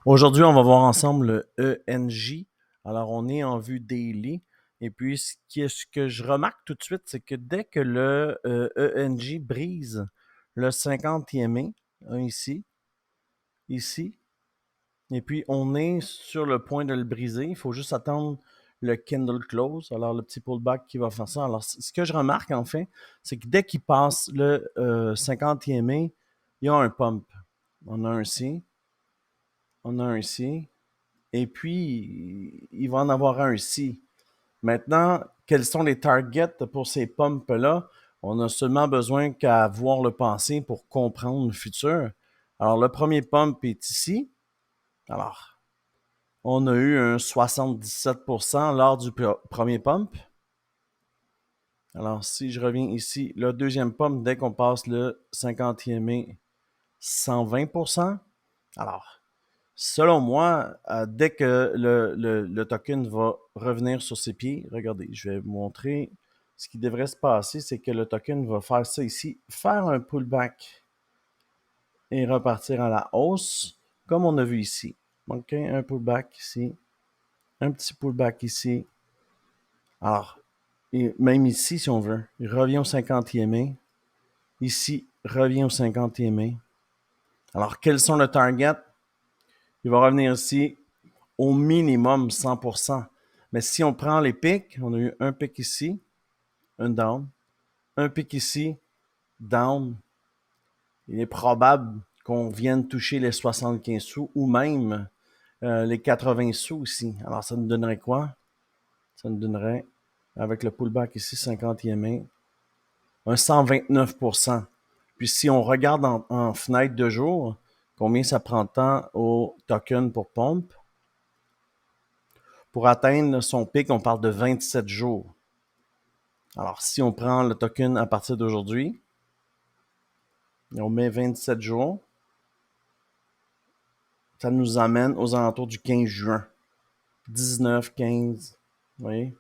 Aujourd'hui, on va voir ensemble le ENJ. Alors, on est en vue daily. Et puis, ce que je remarque tout de suite, c'est que dès que le ENJ brise le 50e ici, et puis on est sur le point de le briser, il faut juste attendre le candle close, alors le petit pullback qui va faire ça. Alors, ce que je remarque en fait, c'est que dès qu'il passe le 50e, il y a un pump. On a un ici, on a un ici, et puis il va en avoir un ici. Maintenant, quels sont les targets pour ces pumps-là? On a seulement besoin qu'à voir le passé pour comprendre le futur. Alors, le premier pump est ici. Alors, on a eu un 77% lors du premier pump. Alors, si je reviens ici, le deuxième pump, dès qu'on passe le 50e, 120%. Alors, selon moi, dès que le token va revenir sur ses pieds, regardez, je vais vous montrer ce qui devrait se passer, c'est que le token va faire ça ici, faire un pullback et repartir à la hausse, comme on a vu ici. OK, un pullback ici, un petit pullback ici. Alors, et même ici, si on veut, il revient au 50e. Ici, revient au 50e. Alors, quels sont les targets? Il va revenir ici au minimum 100%. Mais si on prend les pics, on a eu un pic ici, un down, un pic ici, down. Il est probable qu'on vienne toucher les 75 sous ou même les 80 sous ici. Alors, ça nous donnerait quoi? Ça nous donnerait, avec le pullback ici, 50e, un 129%. Puis si on regarde en fenêtre de jour, combien ça prend de temps au token pour pump? Pour atteindre son pic, on parle de 27 jours. Alors, si on prend le token à partir d'aujourd'hui, on met 27 jours, ça nous amène aux alentours du 15 juin. 19, 15, vous voyez?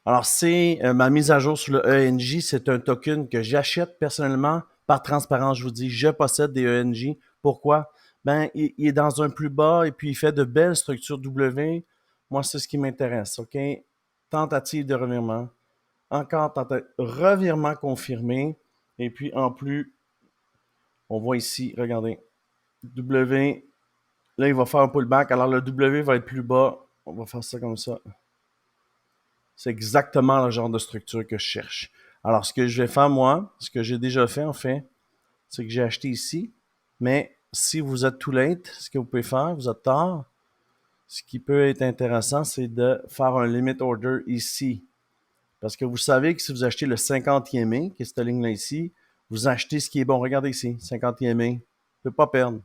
Alors, c'est ma mise à jour sur le ENJ. C'est un token que j'achète personnellement par transparence. Je vous dis, je possède des ENJ. Pourquoi? Ben, il est dans un plus bas et puis il fait de belles structures W. Moi, c'est ce qui m'intéresse, OK? Tentative de revirement. Encore revirement confirmé. Et puis, en plus, on voit ici, regardez, W. Là, il va faire un pullback. Alors, le W va être plus bas. On va faire ça comme ça. C'est exactement le genre de structure que je cherche. Alors, ce que je vais faire, moi, ce que j'ai déjà fait, en fait, c'est que j'ai acheté ici. Mais si vous êtes too late, ce que vous pouvez faire, vous êtes tard, ce qui peut être intéressant, c'est de faire un limit order ici. Parce que vous savez que si vous achetez le 50e, qui est cette ligne-là ici, vous achetez ce qui est bon. Regardez ici, 50e, tu ne peux pas perdre.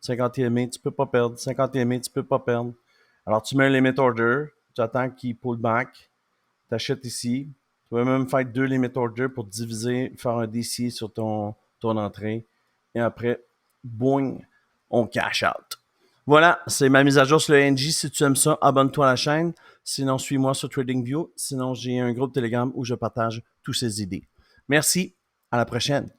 50e, tu ne peux pas perdre. 50e, tu ne peux pas perdre. Alors, tu mets un limit order, tu attends qu'il pull back, tu achètes ici. Tu peux même faire 2 limit orders pour diviser, faire un DC sur ton entrée. Et après, boing, on cash out. Voilà, c'est ma mise à jour sur le NJ. Si tu aimes ça, abonne-toi à la chaîne. Sinon, suis-moi sur TradingView. Sinon, j'ai un groupe Telegram où je partage toutes ces idées. Merci, à la prochaine.